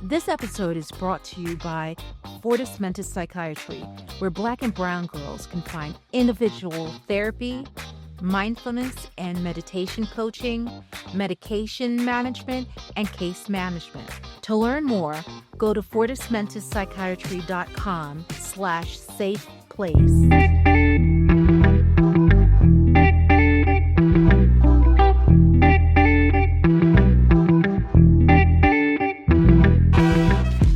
This episode is brought to you by Fortis Mental Psychiatry, where Black and brown girls can find individual therapy, mindfulness and meditation coaching, medication management, and case management. To learn more, go to fortismentalpsychiatry.com/safe place.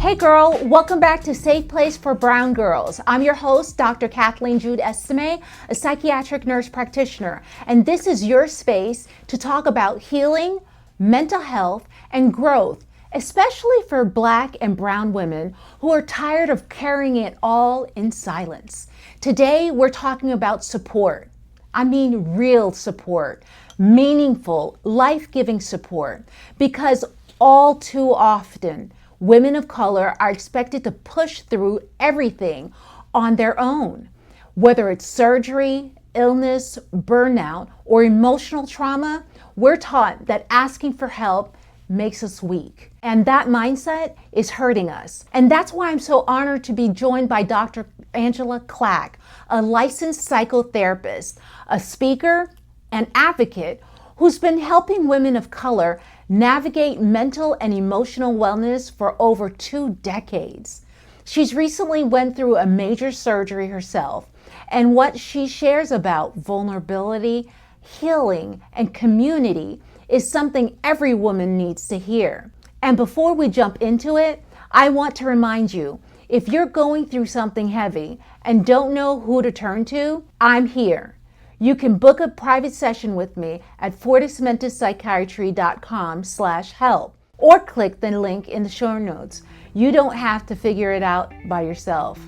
Hey girl, welcome back to Safe Place for Brown Girls. I'm your host, Dr. Kathleen Jude Estime, a psychiatric nurse practitioner, and this is your space to talk about healing, mental health, and growth, especially for Black and brown women who are tired of carrying it all in silence. Today, we're talking about support. I mean real support, meaningful, life-giving support, because all too often, women of color are expected to push through everything on their own. Whether it's surgery, illness, burnout, or emotional trauma, we're taught that asking for help makes us weak. And that mindset is hurting us. And that's why I'm so honored to be joined by Dr. Angela Clack, a licensed psychotherapist, a speaker, and advocate who's been helping women of color navigate mental and emotional wellness for over 2 decades. She's recently went through a major surgery herself, and what she shares about vulnerability, healing, and community is something every woman needs to hear. And before we jump into it, I want to remind you, if you're going through something heavy and don't know who to turn to, I'm here. You can book a private session with me at fortismentalpsychiatry.com/help or click the link in the show notes. You don't have to figure it out by yourself.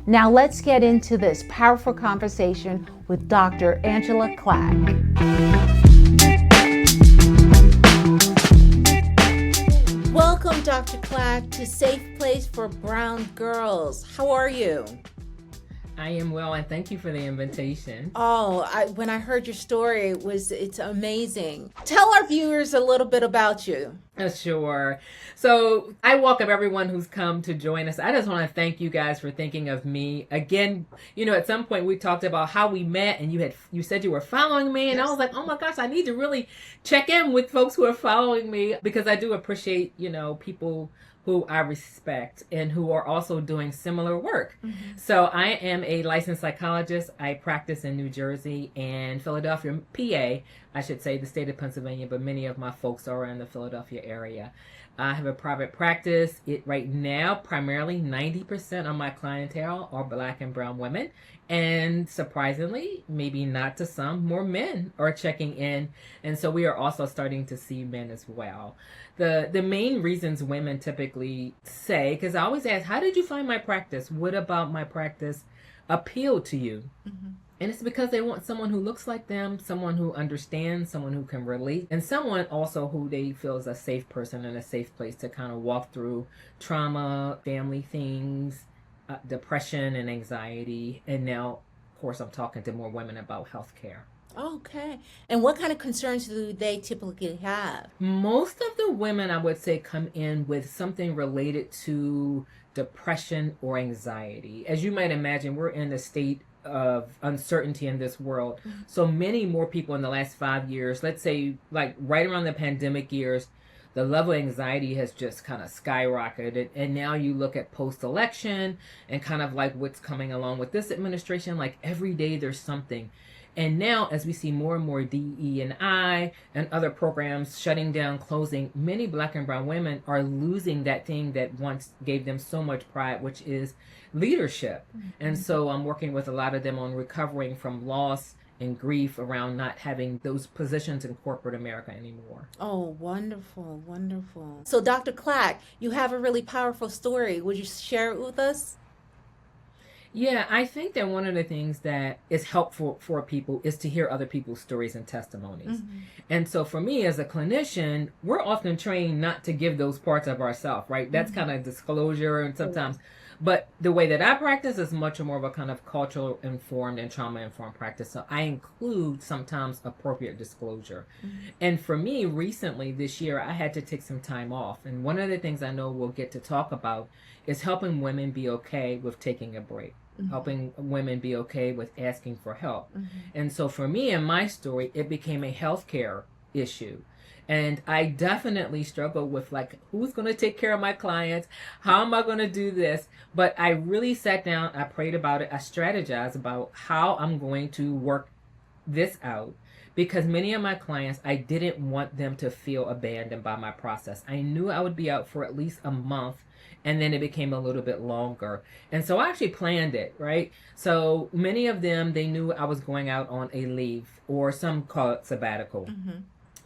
Now let's get into this powerful conversation with Dr. Angela Clack. Welcome, Dr. Clack, to Safe Place for Brown Girls. How are you? I am well, and thank you for the invitation. When I heard your story, it's amazing. Tell our viewers a little bit about you. Sure. So I welcome everyone who's come to join us. I just want to thank you guys for thinking of me. Again, at some point we talked about how we met, and you said you were following me, and yes. I was like, oh my gosh, I need to really check in with folks who are following me, because I do appreciate, people who I respect and who are also doing similar work. Mm-hmm. So I am a licensed psychologist. I practice in New Jersey and Philadelphia, PA, I should say, the state of Pennsylvania, but many of my folks are in the Philadelphia area. I have a private practice. Right now, primarily 90% of my clientele are Black and brown women. And surprisingly, maybe not to some, more men are checking in. And so we are also starting to see men as well. The main reasons women typically say, because I always ask, how did you find my practice? What about my practice appealed to you? Mm-hmm. And it's because they want someone who looks like them, someone who understands, someone who can relate, and someone also who they feel is a safe person and a safe place to kind of walk through trauma, family things, depression and anxiety. And now, of course, I'm talking to more women about healthcare. Okay. And what kind of concerns do they typically have? Most of the women, I would say, come in with something related to depression or anxiety. As you might imagine, we're in a state of uncertainty in this world. Mm-hmm. So many more people in the last 5 years, let's say like right around the pandemic years, the level of anxiety has just kind of skyrocketed. And now you look at post-election and kind of like what's coming along with this administration, like every day there's something. And now, as we see more and more DE&I and other programs shutting down, closing, many Black and brown women are losing that thing that once gave them so much pride, which is leadership. Mm-hmm. And so I'm working with a lot of them on recovering from loss and grief around not having those positions in corporate America anymore. Oh, wonderful, wonderful. So, Dr. Clack, you have a really powerful story. Would you share it with us? Yeah, I think that one of the things that is helpful for people is to hear other people's stories and testimonies. Mm-hmm. And so for me as a clinician, we're often trained not to give those parts of ourselves, right? That's kind of disclosure and sometimes, But the way that I practice is much more of a kind of cultural informed and trauma informed practice. So I include sometimes appropriate disclosure. And for me, recently this year, I had to take some time off. And one of the things I know we'll get to talk about is helping women be okay with taking a break. Helping women be okay with asking for help. And so for me in my story, it became a healthcare issue. And I definitely struggle with like, who's going to take care of my clients? How am I going to do this? But I really sat down, I prayed about it, I strategized about how I'm going to work this out. Because many of my clients, I didn't want them to feel abandoned by my process. I knew I would be out for at least a month, and then it became a little bit longer. And so I actually planned it, right? So many of them, they knew I was going out on a leave, or some call it sabbatical.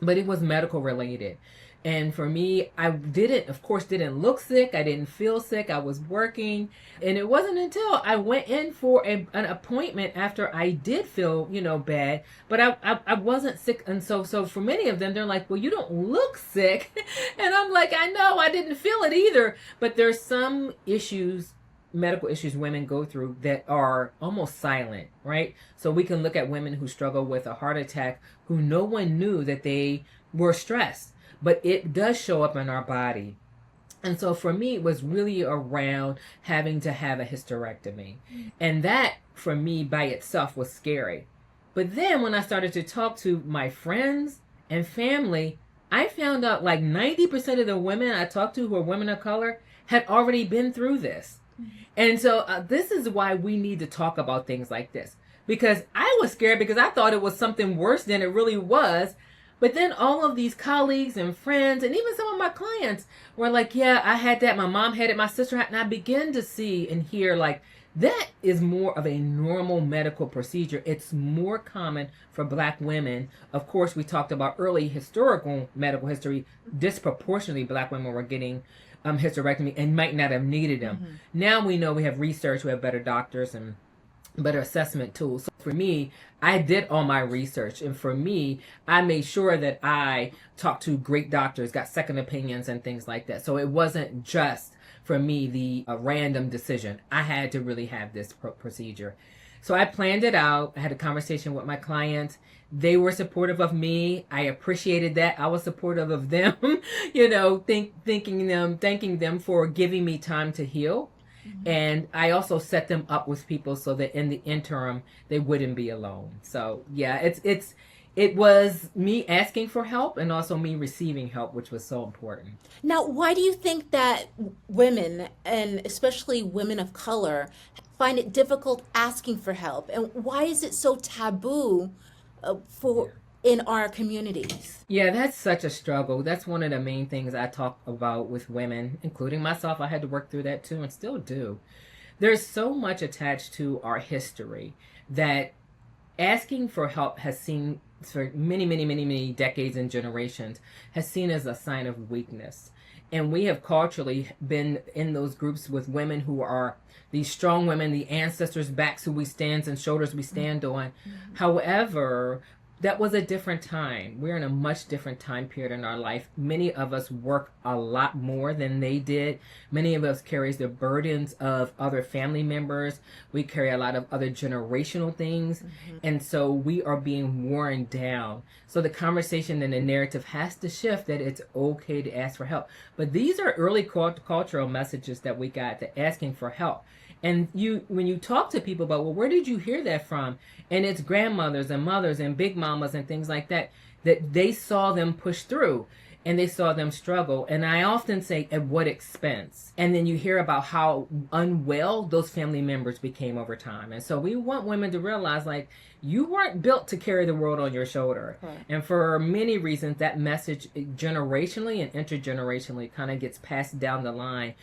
But it was medical related. And for me, I didn't look sick. I didn't feel sick. I was working. And it wasn't until I went in for an appointment after I did feel, bad, but I wasn't sick. And so for many of them, they're like, well, you don't look sick. And I'm like, I know, I didn't feel it either. But there's some issues, medical issues women go through that are almost silent, right? So we can look at women who struggle with a heart attack who no one knew that they were stressed. But it does show up in our body. And so for me, it was really around having to have a hysterectomy. And that, for me, by itself was scary. But then when I started to talk to my friends and family, I found out like 90% of the women I talked to who are women of color had already been through this. And so this is why we need to talk about things like this. Because I was scared because I thought it was something worse than it really was. But then all of these colleagues and friends and even some of my clients were like, yeah, I had that. My mom had it. My sister had it. And I began to see and hear like that is more of a normal medical procedure. It's more common for Black women. Of course, we talked about early historical medical history. Disproportionately, Black women were getting hysterectomy and might not have needed them. Now we know we have research. We have better doctors and better assessment tools. So for me, I did all my research. And for me, I made sure that I talked to great doctors, got second opinions and things like that. So it wasn't just for me the random decision. I had to really have this procedure. So I planned it out. I had a conversation with my clients. They were supportive of me. I appreciated that. I was supportive of them, thanking them for giving me time to heal. And I also set them up with people so that in the interim they wouldn't be alone. So yeah, it was me asking for help and also me receiving help, which was so important. Now, why do you think that women, and especially women of color, find it difficult asking for help? And why is it so taboo in our communities? Yeah, that's such a struggle. That's one of the main things I talk about with women, including myself. I had to work through that too and still do. There's so much attached to our history that asking for help has seen for many, many, many, many decades and generations has seen as a sign of weakness. And we have culturally been in those groups with women who are these strong women, the ancestors' backs who we stand and shoulders we stand on. However, that was a different time. We're in a much different time period in our life. Many of us work a lot more than they did. Many of us carries the burdens of other family members. We carry a lot of other generational things. And so we are being worn down. So the conversation and the narrative has to shift that it's okay to ask for help. But these are early cultural messages that we got, that asking for help. And when you talk to people about, well, where did you hear that from? And it's grandmothers and mothers and big mamas and things like that, that they saw them push through and they saw them struggle. And I often say, at what expense? And then you hear about how unwell those family members became over time. And so we want women to realize, like, you weren't built to carry the world on your shoulder. Right. And for many reasons, that message generationally and intergenerationally kind of gets passed down the line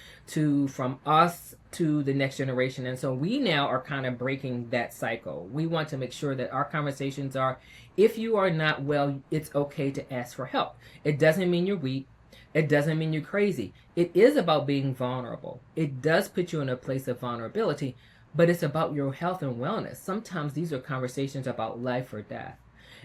from us to the next generation. And so we now are kind of breaking that cycle. We want to make sure that our conversations are, if you are not well, it's okay to ask for help. It doesn't mean you're weak. It doesn't mean you're crazy. It is about being vulnerable. It does put you in a place of vulnerability, but it's about your health and wellness. Sometimes these are conversations about life or death.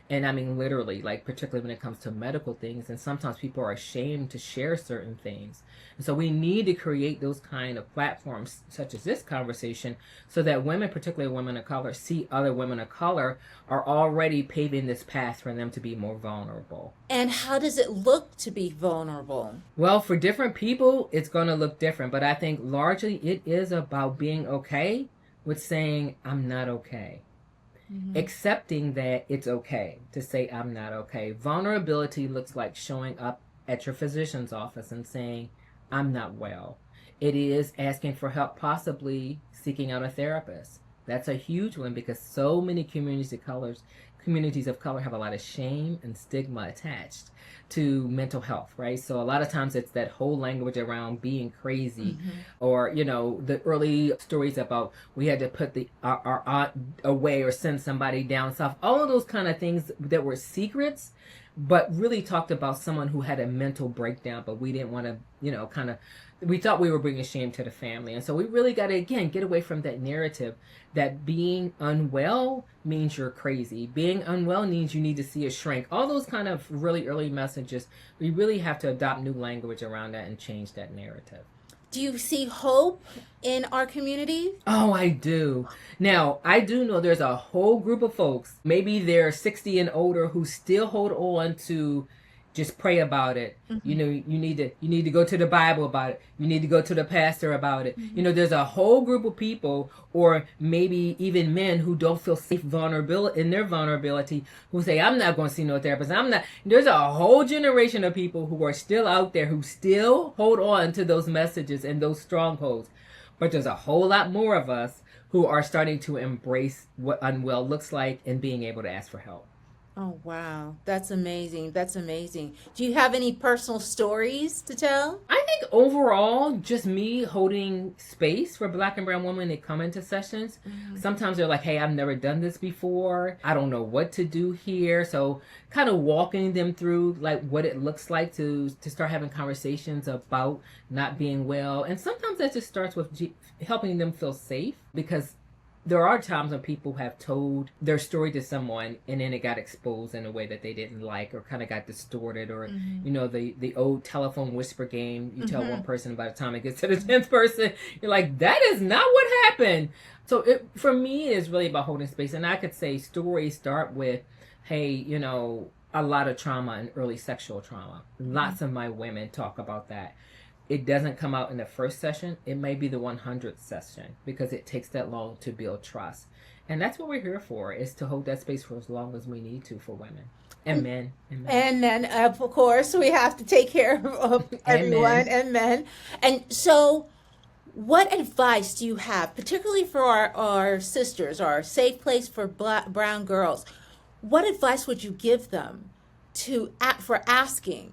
And I mean, literally, like, particularly when it comes to medical things. And sometimes people are ashamed to share certain things. And so we need to create those kind of platforms, such as this conversation, so that women, particularly women of color, see other women of color are already paving this path for them to be more vulnerable. And how does it look to be vulnerable? Well, for different people, it's going to look different. But I think largely it is about being okay with saying, I'm not okay. Mm-hmm. Accepting that it's okay to say I'm not okay. Vulnerability looks like showing up at your physician's office and saying I'm not well. It is asking for help, possibly seeking out a therapist. That's a huge one because so many communities of color have a lot of shame and stigma attached to mental health, right? So a lot of times it's that whole language around being crazy, mm-hmm. or, you know, the early stories about we had to put our aunt away or send somebody down south. All of those kind of things that were secrets, but really talked about someone who had a mental breakdown, but we didn't want to, you know, we thought we were bringing shame to the family. And so we really got to, again, get away from that narrative that being unwell means you're crazy. Being unwell means you need to see a shrink. All those kind of really early messages, we really have to adopt new language around that and change that narrative. Do you see hope in our community? Oh, I do. Now, I do know there's a whole group of folks, maybe they're 60 and older, who still hold on to just pray about it. Mm-hmm. You know, you need to go to the Bible about it. You need to go to the pastor about it. Mm-hmm. You know, there's a whole group of people, or maybe even men, who don't feel safe in their vulnerability, who say, I'm not going to see no therapist. There's a whole generation of people who are still out there who still hold on to those messages and those strongholds. But there's a whole lot more of us who are starting to embrace what unwell looks like and being able to ask for help. Oh, wow. That's amazing. That's amazing. Do you have any personal stories to tell? I think overall, just me holding space for Black and brown women that come into sessions. Mm-hmm. Sometimes they're like, hey, I've never done this before. I don't know what to do here. So kind of walking them through like what it looks like to start having conversations about not being well. And sometimes that just starts with helping them feel safe, because there are times when people have told their story to someone and then it got exposed in a way that they didn't like, or kind of got distorted, or, mm-hmm. you know, the old telephone whisper game. You mm-hmm. tell one person, by the time it gets to the 10th person, you're like, that is not what happened. So for me, it is really about holding space. And I could say stories start with, hey, you know, a lot of trauma and early sexual trauma. Mm-hmm. Lots of my women talk about that. It doesn't come out in the first session. It may be the 100th session, because it takes that long to build trust. And that's what we're here for, is to hold that space for as long as we need to for women and men. And then, of course, we have to take care of everyone and men. And so what advice do you have, particularly for our sisters, our safe place for brown girls? What advice would you give them for asking,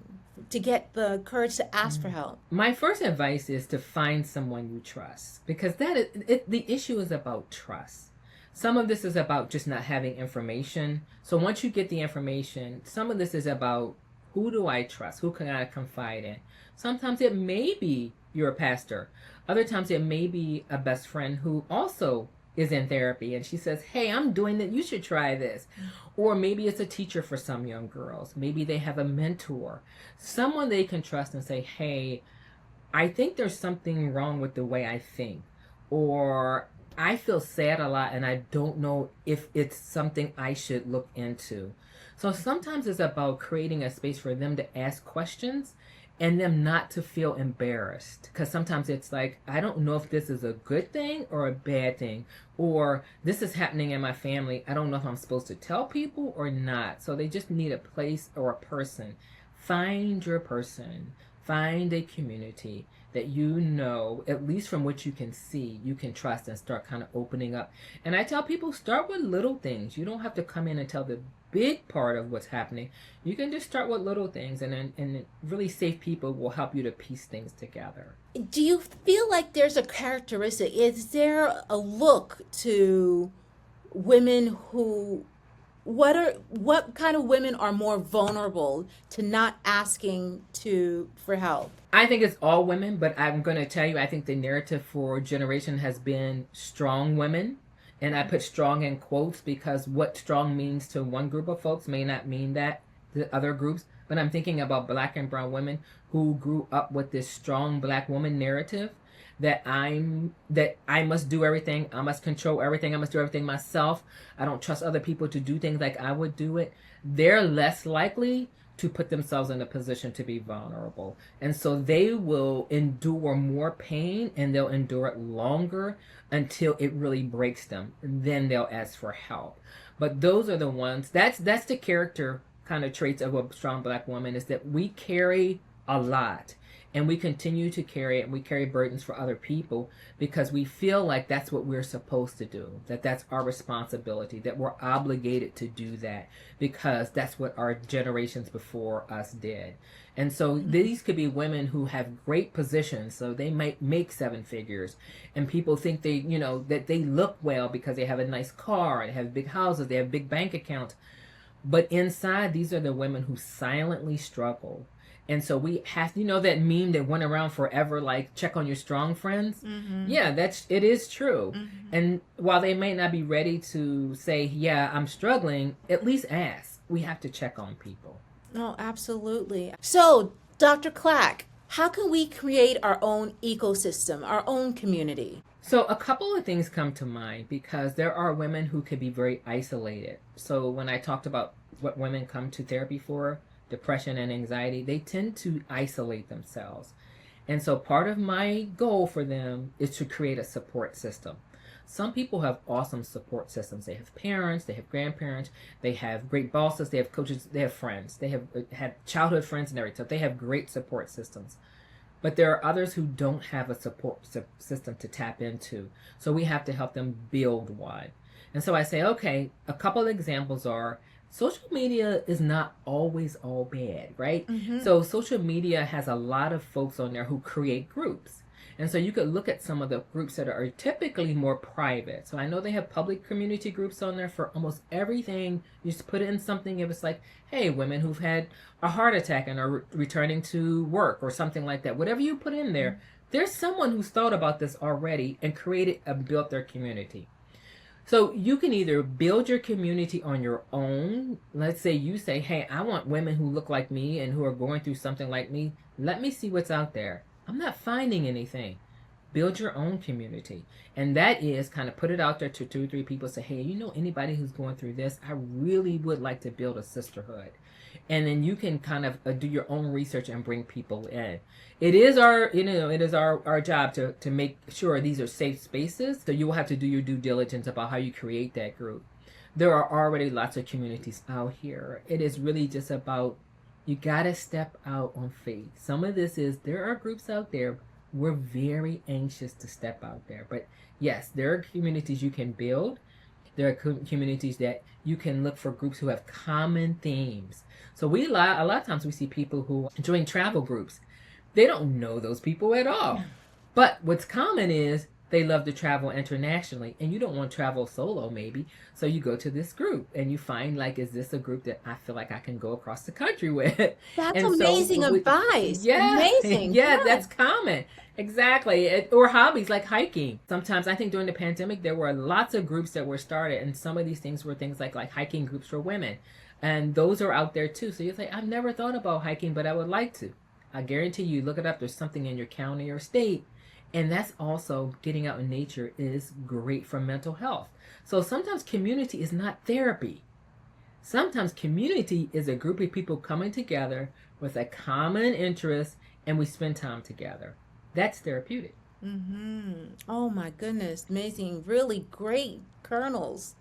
to get the courage to ask for help? My first advice is to find someone you trust, because the issue is about trust. Some of this is about just not having information. So once you get the information, some of this is about, who do I trust? Who can I confide in? Sometimes it may be your pastor. Other times it may be a best friend who also is in therapy, and she says, hey, I'm doing that, you should try this. Or maybe it's a teacher for some young girls. Maybe they have a mentor, someone they can trust and say, hey, I think there's something wrong with the way I think, or I feel sad a lot and I don't know if it's something I should look into. So sometimes it's about creating a space for them to ask questions and them not to feel embarrassed. Because sometimes it's like, I don't know if this is a good thing or a bad thing, or this is happening in my family. I don't know if I'm supposed to tell people or not. So they just need a place or a person. Find your person. Find a community that you know, at least from what you can see, you can trust, and start kind of opening up. And I tell people, start with little things. You don't have to come in and tell the big part of what's happening. You can just start with little things, and really safe people will help you to piece things together. Do you feel like there's a characteristic? Is there a look to women who, what kind of women are more vulnerable to not asking for help? I think it's all women, but I'm going to tell you, I think the narrative for a generation has been strong women And I put strong in quotes because what strong means to one group of folks may not mean that to other groups. But I'm thinking about Black and brown women who grew up with this strong Black woman narrative that I must do everything, I must control everything, I must do everything myself. I don't trust other people to do things like I would do it. They're less likely to put themselves in a position to be vulnerable. And so they will endure more pain, and they'll endure it longer until it really breaks them. Then they'll ask for help. But those are the ones, that's the character kind of traits of a strong Black woman, is that we carry a lot. And we continue to carry it, and we carry burdens for other people because we feel like that's what we're supposed to do, that that's our responsibility, that we're obligated to do that because that's what our generations before us did. And so these could be women who have great positions, so they might make 7 figures, and people think they, that they look well because they have a nice car, they have big houses, they have big bank accounts. But inside, these are the women who silently struggle. And so we have, that meme that went around forever, like check on your strong friends. Mm-hmm. Yeah, it is true. Mm-hmm. And while they may not be ready to say, yeah, I'm struggling, at least ask. We have to check on people. Oh, absolutely. So, Dr. Clack, how can we create our own ecosystem, our own community? So a couple of things come to mind because there are women who could be very isolated. So when I talked about what women come to therapy for, depression and anxiety, they tend to isolate themselves. And so part of my goal for them is to create a support system. Some people have awesome support systems. They have parents, they have grandparents, they have great bosses, they have coaches, they have friends, they have had childhood friends and everything. So they have great support systems. But there are others who don't have a support system to tap into. So we have to help them build one. And so I say, okay, a couple of examples are, social media is not always all bad, right? Mm-hmm. So social media has a lot of folks on there who create groups. And so you could look at some of the groups that are typically more private. So I know they have public community groups on there for almost everything. You just put in something, if it's like, hey, women who've had a heart attack and are returning to work or something like that. Whatever you put in there, there's someone who's thought about this already and created and built their community. So you can either build your community on your own. Let's say you say, hey, I want women who look like me and who are going through something like me. Let me see what's out there. I'm not finding anything. Build your own community. And that is kind of put it out there to 2 or 3 people. Say, hey, anybody who's going through this? I really would like to build a sisterhood. And then you can kind of do your own research and bring people in. It is our job to make sure these are safe spaces. So you will have to do your due diligence about how you create that group. There are already lots of communities out here. It is really just about, you got to step out on faith. Some of this is, there are groups out there. We're very anxious to step out there. But yes, there are communities you can build. There are communities that you can look for groups who have common themes. So a lot of times we see people who join travel groups. They don't know those people at all. But what's common is they love to travel internationally, and you don't want to travel solo maybe. So you go to this group and you find, like, is this a group that I feel like I can go across the country with? That's amazing advice. Yeah, amazing. Yeah, that's common. Exactly. Or hobbies like hiking. Sometimes I think during the pandemic, there were lots of groups that were started, and some of these things were things like hiking groups for women. And those are out there too. So you say, I've never thought about hiking, but I would like to. I guarantee you, look it up. There's something in your county or state. And that's also, getting out in nature is great for mental health. So sometimes community is not therapy. Sometimes community is a group of people coming together with a common interest, and we spend time together. That's therapeutic. Mm-hmm. Oh my goodness. Amazing. Really great kernels.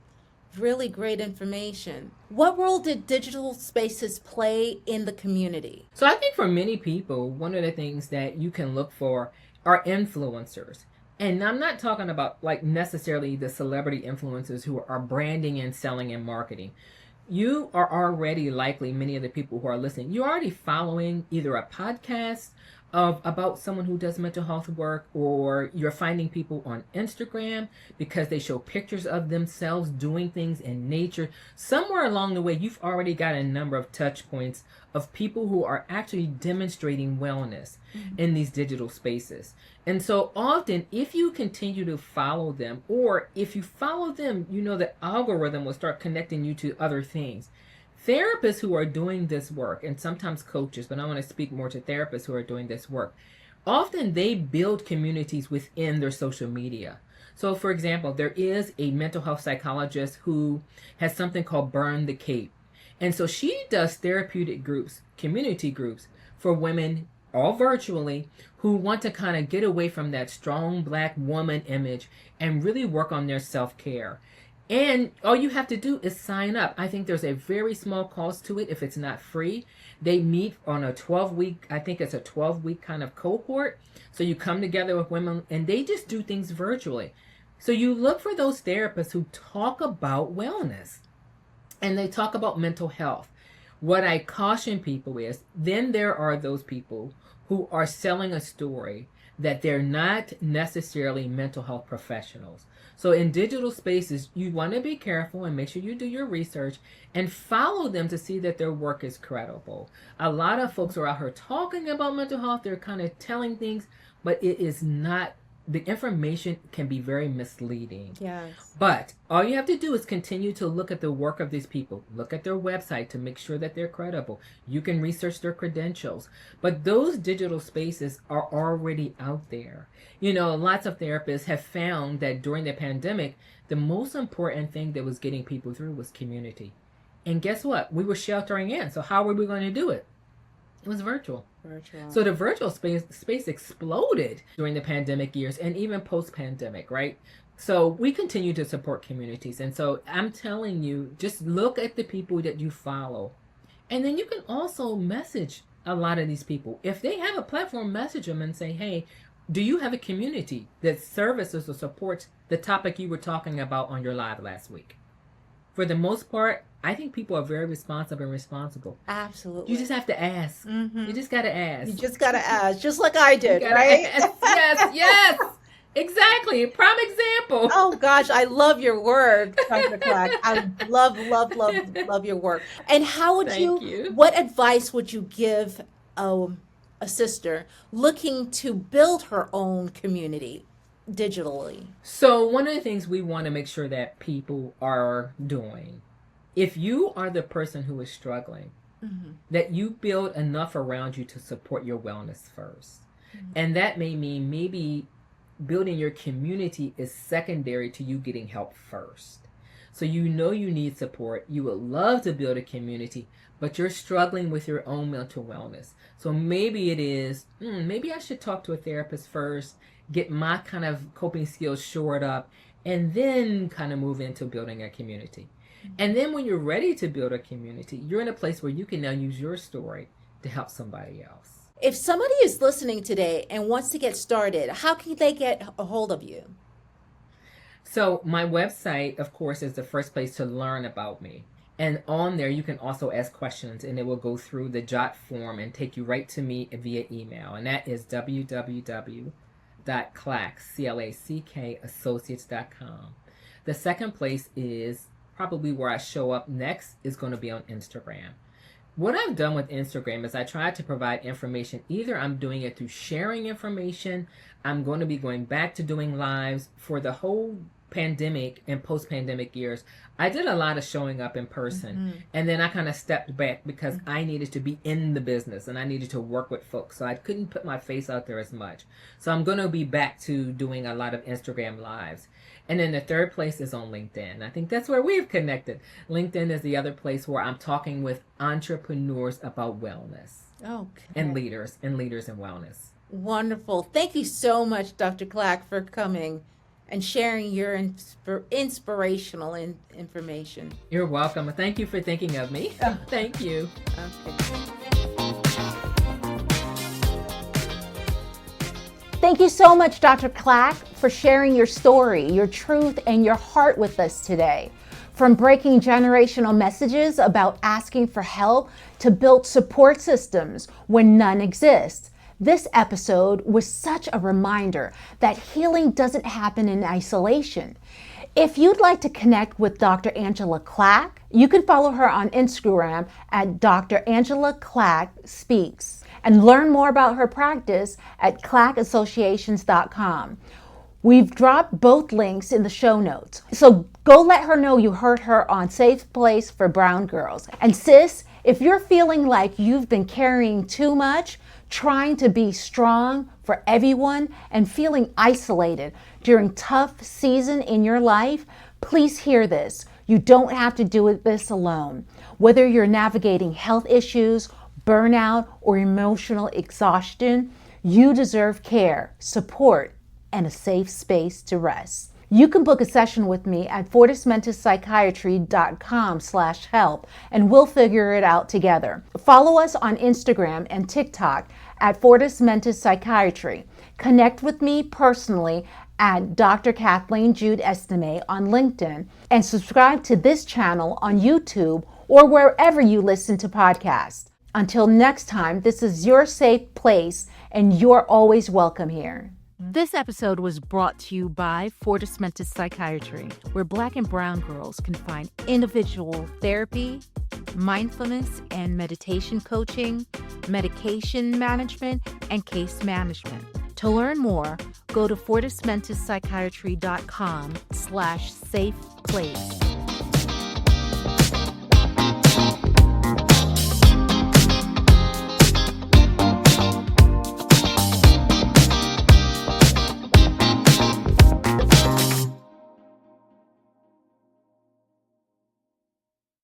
Really great information. What role did digital spaces play in the community? So I think for many people, one of the things that you can look for are influencers. And I'm not talking about like necessarily the celebrity influencers who are branding and selling and marketing. You are already likely, many of the people who are listening, you're already following either a podcast about someone who does mental health work, or you're finding people on Instagram because they show pictures of themselves doing things in nature, somewhere along the way, you've already got a number of touch points of people who are actually demonstrating wellness in these digital spaces. And so often, if you continue to follow them, or if you follow them, the algorithm will start connecting you to other things. Therapists who are doing this work, and sometimes coaches, but I want to speak more to therapists who are doing this work, often they build communities within their social media. So, for example, there is a mental health psychologist who has something called Burn the Cape. And so she does therapeutic groups, community groups for women, all virtually, who want to kind of get away from that strong Black woman image and really work on their self-care. And all you have to do is sign up. I think there's a very small cost to it if it's not free. They meet on a 12-week, I think it's a 12-week kind of cohort. So you come together with women and they just do things virtually. So you look for those therapists who talk about wellness and they talk about mental health. What I caution people is, then there are those people who are selling a story that they're not necessarily mental health professionals. So in digital spaces, you want to be careful and make sure you do your research and follow them to see that their work is credible. A lot of folks are out here talking about mental health. They're kind of telling things, but it is not, the information can be very misleading. Yes. But all you have to do is continue to look at the work of these people. Look at their website to make sure that they're credible. You can research their credentials. But those digital spaces are already out there. Lots of therapists have found that during the pandemic, the most important thing that was getting people through was community. And guess what? We were sheltering in. So how were we going to do it? It was virtual. So the virtual space exploded during the pandemic years and even post-pandemic, right? So we continue to support communities. And so I'm telling you, just look at the people that you follow. And then you can also message a lot of these people. If they have a platform, message them and say, hey, do you have a community that services or supports the topic you were talking about on your live last week? For the most part, I think people are very responsive and responsible. Absolutely. You just have to ask. You just got to ask. You just got to ask, just like I did, right? Yes. Exactly. Prime example. Oh gosh, I love your work, Dr. Clack. I love your work. And how would what advice would you give a sister looking to build her own community digitally? So one of the things we want to make sure that people are doing, if you are the person who is struggling, that you build enough around you to support your wellness first. And that may mean maybe building your community is secondary to you getting help first. So you need support. You would love to build a community, but you're struggling with your own mental wellness. So maybe it is, maybe I should talk to a therapist first, get my kind of coping skills shored up, and then kind of move into building a community. And then when you're ready to build a community, you're in a place where you can now use your story to help somebody else. If somebody is listening today and wants to get started, how can they get a hold of you? So my website, of course, is the first place to learn about me. And on there, you can also ask questions, and it will go through the jot form and take you right to me via email. And that is www.clack.associates.com. The second place is probably where I show up next is going to be on Instagram. What I've done with Instagram is I try to provide information. Either I'm doing it through sharing information. I'm going to be going back to doing lives. For the whole pandemic and post-pandemic years, I did a lot of showing up in person. And then I kind of stepped back because I needed to be in the business and I needed to work with folks. So I couldn't put my face out there as much. So I'm going to be back to doing a lot of Instagram lives. And then the third place is on LinkedIn. I think that's where we've connected. LinkedIn is the other place where I'm talking with entrepreneurs about wellness. Okay. And leaders in wellness. Wonderful. Thank you so much, Dr. Clack, for coming and sharing your inspirational information. You're welcome. Thank you for thinking of me. Thank you. Okay. Thank you so much, Dr. Clack, for sharing your story, your truth, and your heart with us today. From breaking generational messages about asking for help to build support systems when none exist. This episode was such a reminder that healing doesn't happen in isolation. If you'd like to connect with Dr. Angela Clack, you can follow her on Instagram at Dr. Angela Clack Speaks and learn more about her practice at clackassociations.com. We've dropped both links in the show notes. So go let her know you heard her on Safe Place for Brown Girls. And sis, if you're feeling like you've been carrying too much, trying to be strong for everyone and feeling isolated during tough season in your life, please hear this. You don't have to do this alone. Whether you're navigating health issues, burnout, or emotional exhaustion, you deserve care, support, and a safe space to rest. You can book a session with me at fortismentouspsychiatry.com/help and we'll figure it out together. Follow us on Instagram and TikTok at Fortis Mentis Psychiatry. Connect with me personally at Dr. Kathleen Jude Estime on LinkedIn and subscribe to this channel on YouTube or wherever you listen to podcasts. Until next time, this is your safe place and you're always welcome here. This episode was brought to you by Fortis Mentis Psychiatry, where Black and brown girls can find individual therapy, mindfulness and meditation coaching, medication management, and case management. To learn more, go to fortismentouspsychiatry.com/safe place.